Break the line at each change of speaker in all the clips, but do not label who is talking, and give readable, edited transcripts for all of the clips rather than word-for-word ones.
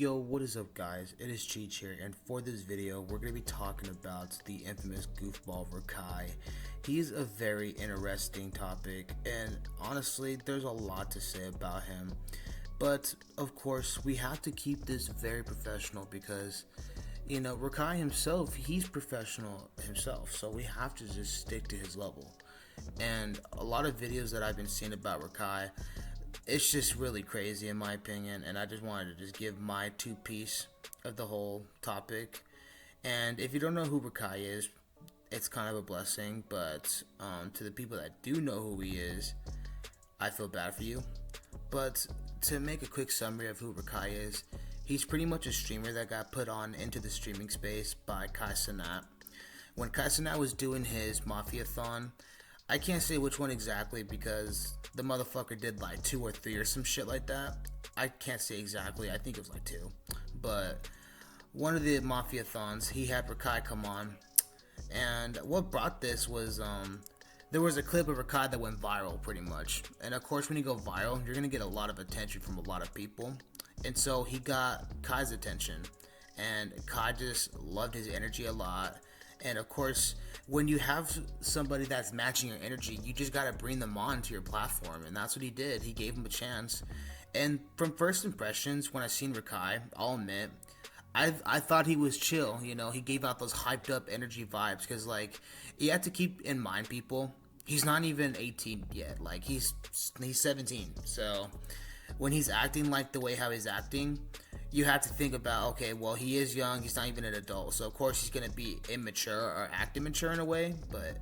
Yo, what is up guys? It is Cheech here, and for this video we're going to be talking about the infamous goofball Rakai. He's a very interesting topic, and honestly there's a lot to say about him, but of course we have to keep this very professional because, you know, Rakai himself, he's professional himself, so we have to just stick to his level. And a lot of videos that I've been seeing about Rakai, it's just really crazy in my opinion, and I just wanted to just give my two piece of the whole topic. And if you don't know who Rakai is, it's kind of a blessing, but to the people that do know who he is, I feel bad for you. But to make a quick summary of who Rakai is, he's pretty much a streamer that got put on into the streaming space by cenat. When cenat was doing his Mafia-thon, I can't say which one exactly because the motherfucker did like 2 or 3 or some shit like that. I can't say exactly, I think it was like 2. But one of the Mafia-thons, he had Rakai come on. And what brought this was, there was a clip of Rakai that went viral pretty much. And of course when you go viral, you're going to get a lot of attention from a lot of people. And so he got Kai's attention. And Kai just loved his energy a lot. And of course, when you have somebody that's matching your energy, you just gotta bring them on to your platform, and that's what he did. He gave him a chance. And from first impressions, when I seen Rakai, I'll admit, I thought he was chill. You know, he gave out those hyped up energy vibes, because like, you have to keep in mind, people, he's not even 18 yet. Like, he's 17. So when he's acting like the way how he's acting, you have to think about, okay, well, he is young, he's not even an adult, so of course he's going to be immature or act immature in a way. But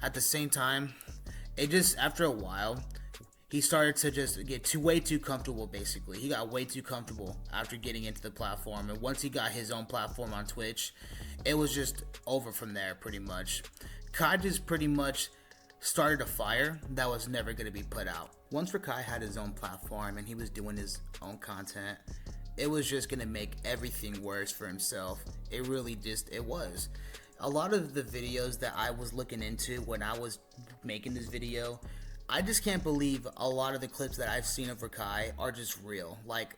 at the same time, it just, after a while, he started to just get way too comfortable. Basically, he got way too comfortable after getting into the platform, and once he got his own platform on Twitch, it was just over from there pretty much. Kai just pretty much started a fire that was never going to be put out. Once Rakai had his own platform and he was doing his own content, it was just going to make everything worse for himself. It really just, it was. A lot of the videos that I was looking into when I was making this video, I just can't believe a lot of the clips that I've seen of Rakai are just real. Like,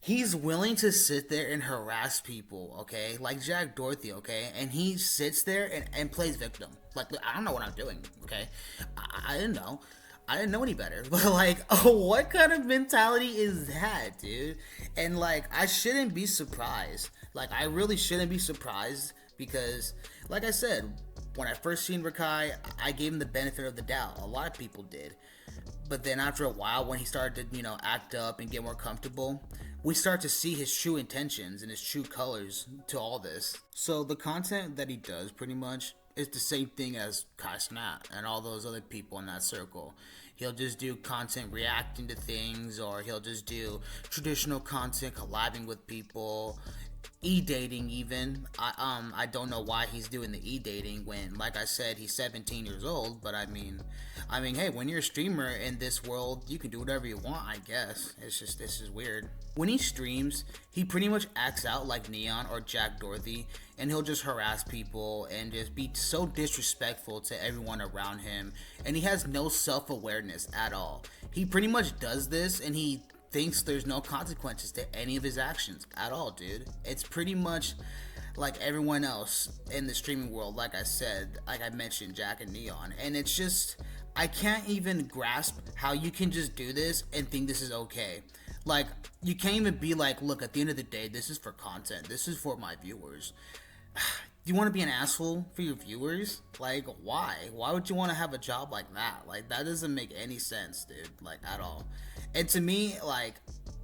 he's willing to sit there and harass people, okay? Like Jack Dorothy, okay? And he sits there and plays victim. Like, I don't know what I'm doing, okay? I didn't know. I didn't know any better. But like, oh, what kind of mentality is that, dude? And like, I shouldn't be surprised. Like, I really shouldn't be surprised because, like I said, when I first seen Rakai, I gave him the benefit of the doubt. A lot of people did. But then after a while, when he started to, you know, act up and get more comfortable, we start to see his true intentions and his true colors to all this. So the content that he does pretty much is the same thing as cenat and all those other people in that circle. He'll just do content reacting to things, or he'll just do traditional content collabing with people, e-dating even. I don't know why he's doing the e-dating when, like I said, he's 17 years old, but I mean, hey, when you're a streamer in this world, you can do whatever you want, I guess. It's just, this is weird. When he streams, he pretty much acts out like Neon or Jack Dorothy, and he'll just harass people and just be so disrespectful to everyone around him, and he has no self-awareness at all. He pretty much does this, and he thinks there's no consequences to any of his actions at all, dude. It's pretty much like everyone else in the streaming world, like I said, like I mentioned, Jack and Neon, and it's just, I can't even grasp how you can just do this and think this is okay. Like, you can't even be like, look, at the end of the day, this is for content, this is for my viewers. You want to be an asshole for your viewers? Like, why would you want to have a job like that? Like, that doesn't make any sense, dude, like, at all. And to me, like,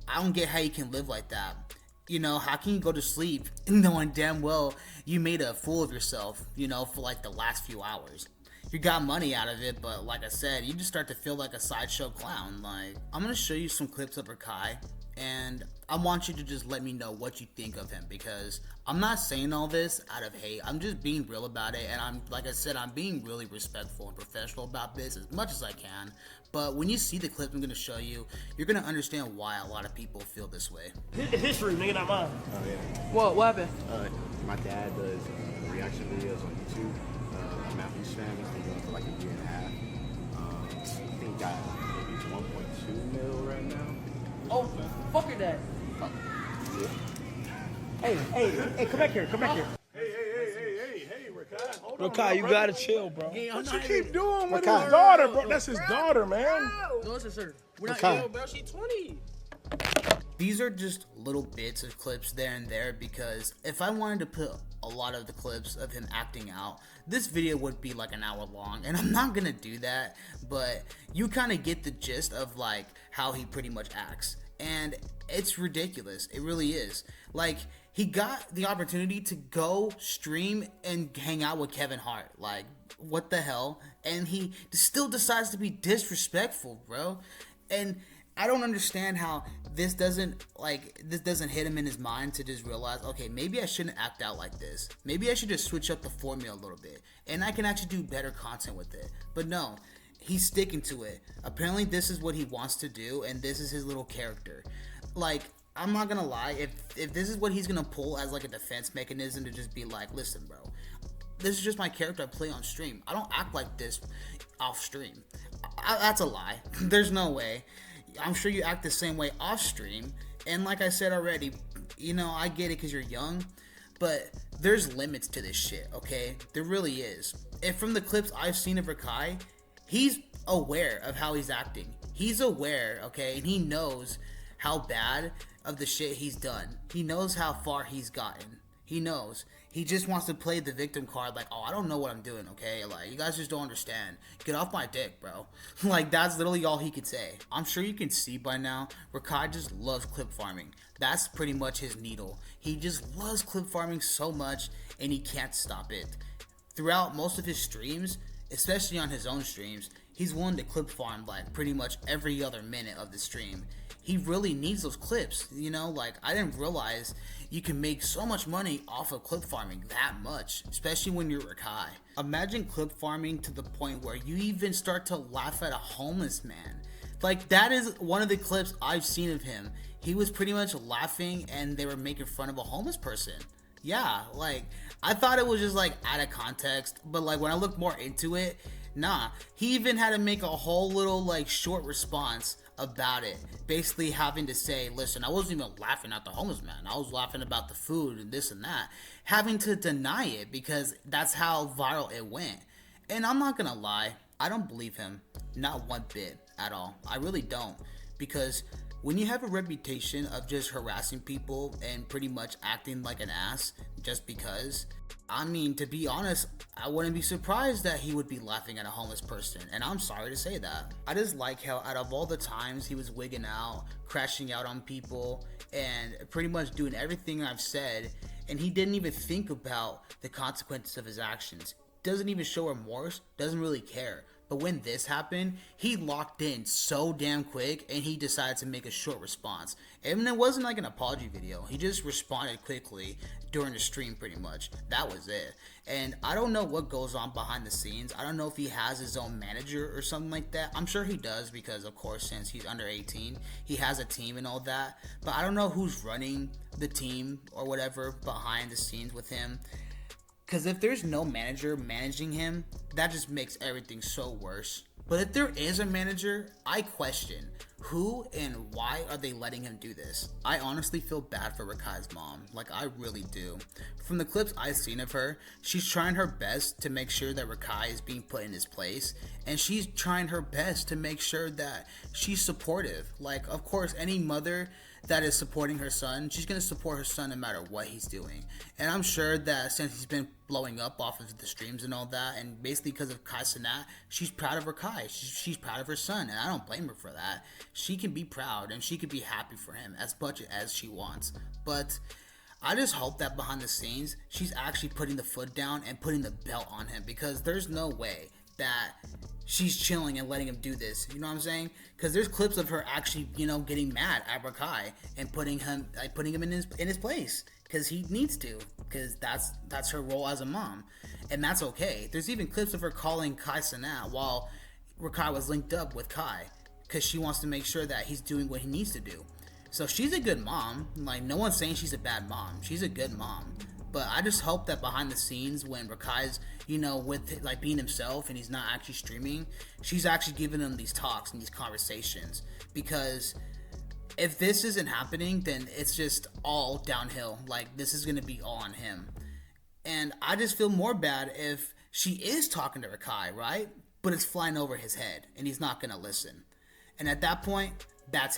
I don't get how you can live like that. You know, how can you go to sleep knowing damn well you made a fool of yourself, you know, for like the last few hours? You got money out of it, but like I said, you just start to feel like a sideshow clown. Like, I'm gonna show you some clips of Rakai, and I want you to just let me know what you think of him, because I'm not saying all this out of hate. I'm just being real about it, and I'm, like I said, I'm being really respectful and professional about this as much as I can. But when you see the clip I'm gonna show you, you're gonna understand why a lot of people feel this way.
History, nigga, not mine.
Oh yeah.
What happened?
My dad does reaction videos on YouTube. Matthew's fan. He's been doing it for like a year and a half. I think he got maybe 1.2 mil right now.
Oh, fuck your dad.
Yeah.
Hey, come back here, come back here.
Hey, Rakai. Hold on.
Rakai, you gotta chill, bro.
What you keep doing with his daughter, bro? That's his daughter, man.
No, it's her. We're not
Rakai.
ill, bro. She's 20.
These are just little bits of clips there and there, because if I wanted to put a lot of the clips of him acting out, this video would be like an hour long, and I'm not gonna do that, but you kind of get the gist of like how he pretty much acts, and it's ridiculous. It really is. Like, he got the opportunity to go stream and hang out with Kevin Hart. Like, what the hell? And he still decides to be disrespectful, bro. And I don't understand how this doesn't hit him in his mind to just realize, okay, maybe I shouldn't act out like this. Maybe I should just switch up the formula a little bit, and I can actually do better content with it. But no, he's sticking to it. Apparently this is what he wants to do, and this is his little character. Like, I'm not gonna lie, if this is what he's gonna pull as like a defense mechanism to just be like, listen, bro, this is just my character I play on stream. I don't act like this off stream. That's a lie. There's no way. I'm sure you act the same way off stream, and like I said already, you know, I get it because you're young, but there's limits to this shit, okay? There really is. And from the clips I've seen of Rakai, he's aware of how he's acting. He's aware, okay, and he knows how bad of the shit he's done. He knows how far he's gotten. He knows. He just wants to play the victim card like, oh, I don't know what I'm doing, okay? Like, you guys just don't understand. Get off my dick, bro. Like, that's literally all he could say. I'm sure you can see by now, Rakai just loves clip farming. That's pretty much his needle. He just loves clip farming so much, and he can't stop it. Throughout most of his streams, especially on his own streams, he's willing to clip farm like pretty much every other minute of the stream. He really needs those clips, you know? Like, I didn't realize you can make so much money off of clip farming that much, especially when you're Rakai. Imagine clip farming to the point where you even start to laugh at a homeless man. Like, that is one of the clips I've seen of him. He was pretty much laughing and they were making fun of a homeless person. Yeah, like, I thought it was just like out of context, but like when I looked more into it, nah, he even had to make a whole little like short response about it, basically having to say, listen, I wasn't even laughing at the homeless man, I was laughing about the food and this and that, having to deny it because that's how viral it went. And I'm not gonna lie, I don't believe him, not one bit at all. I really don't, because when you have a reputation of just harassing people and pretty much acting like an ass just because, I mean, to be honest, I wouldn't be surprised that he would be laughing at a homeless person, and I'm sorry to say that. I just like how out of all the times he was wigging out, crashing out on people, and pretty much doing everything I've said, and he didn't even think about the consequences of his actions. Doesn't even show remorse, doesn't really care. But when this happened, he locked in so damn quick and he decided to make a short response. And it wasn't like an apology video. He just responded quickly during the stream pretty much. That was it. And I don't know what goes on behind the scenes. I don't know if he has his own manager or something like that. I'm sure he does because, of course, since he's under 18, he has a team and all that. But I don't know who's running the team or whatever behind the scenes with him. Because if there's no manager managing him, that just makes everything so worse. But if there is a manager, I question who and why are they letting him do this? I honestly feel bad for Rakai's mom. Like, I really do. From the clips I've seen of her, she's trying her best to make sure that Rakai is being put in his place. And she's trying her best to make sure that she's supportive. Like, of course, any mother that is supporting her son, she's going to support her son no matter what he's doing. And I'm sure that since he's been blowing up off of the streams and all that, and basically because of cenat, she's proud of Rakai. She's proud of her son, and I don't blame her for that. She can be proud and she can be happy for him as much as she wants. But I just hope that behind the scenes, she's actually putting the foot down and putting the belt on him, because there's no way that she's chilling and letting him do this. You know what I'm saying? Because there's clips of her actually, you know, getting mad at Rakai and putting him in his place, because he needs to, because that's her role as a mom, and that's okay. There's even clips of her calling Kai cenat while Rakai was linked up with Kai, because she wants to make sure that he's doing what he needs to do. So she's a good mom. Like, no one's saying she's a bad mom. She's a good mom. But I just hope that behind the scenes, when Rakai's, you know, with like being himself and he's not actually streaming, she's actually giving him these talks and these conversations. Because if this isn't happening, then it's just all downhill. Like, this is gonna be all on him. And I just feel more bad if she is talking to Rakai, right? But it's flying over his head and he's not gonna listen. And at that point, that's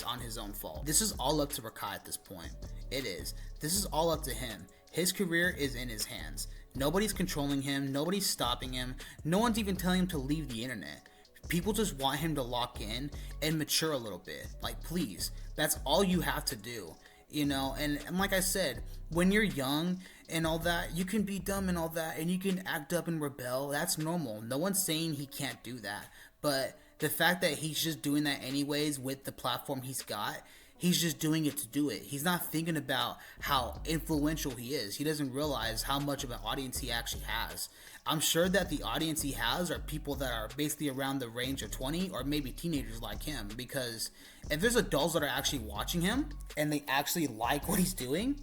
on his own fault. This is all up to Rakai at this point. It is. This is all up to him. His career is in his hands. Nobody's controlling him. Nobody's stopping him. No one's even telling him to leave the internet. People just want him to lock in and mature a little bit. Like, please, that's all you have to do, you know? And like I said, when you're young and all that, you can be dumb and all that, and you can act up and rebel. That's normal. No one's saying he can't do that. But the fact that he's just doing that anyways with the platform he's got, he's just doing it to do it. He's not thinking about how influential he is. He doesn't realize how much of an audience he actually has. I'm sure that the audience he has are people that are basically around the range of 20 or maybe teenagers like him, because if there's adults that are actually watching him and they actually like what he's doing,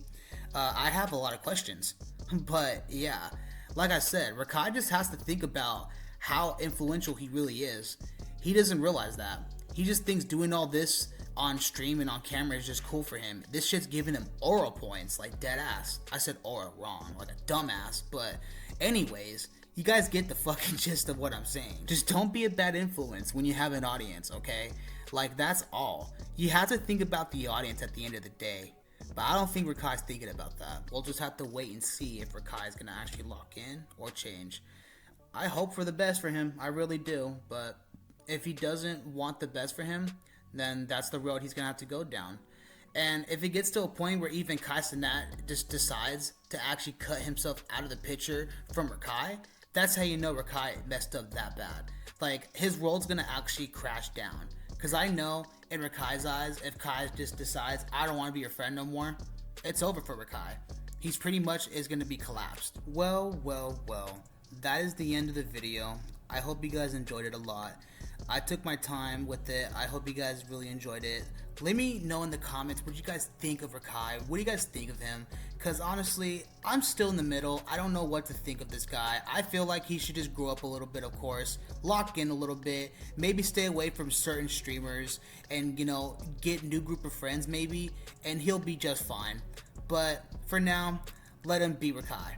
I have a lot of questions. But yeah, like I said, Rakai just has to think about how influential he really is. He doesn't realize that. He just thinks doing all this on stream and on camera is just cool for him. This shit's giving him aura points, like dead ass. I said aura wrong, like a dumbass. But anyways, you guys get the fucking gist of what I'm saying. Just don't be a bad influence when you have an audience, okay? Like, that's all. You have to think about the audience at the end of the day. But I don't think Rakai's thinking about that. We'll just have to wait and see if Rakai's gonna actually lock in or change. I hope for the best for him. I really do. But if he doesn't want the best for him, then that's the road he's gonna have to go down. And if it gets to a point where even cenat just decides to actually cut himself out of the picture from Rakai, that's how you know Rakai messed up that bad. Like, his world's gonna actually crash down. Because I know in Rakai's eyes, if Kai just decides, I don't want to be your friend no more, it's over for Rakai. He's pretty much is gonna be collapsed. Well, that is the end of the video. I hope you guys enjoyed it a lot. I took my time with it. I hope you guys really enjoyed it. Let me know in the comments what you guys think of Rakai. What do you guys think of him? Because honestly, I'm still in the middle. I don't know what to think of this guy. I feel like he should just grow up a little bit, of course. Lock in a little bit. Maybe stay away from certain streamers. And, you know, get a new group of friends maybe. And he'll be just fine. But for now, let him be Rakai.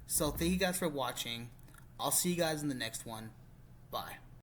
So thank you guys for watching. I'll see you guys in the next one. Bye.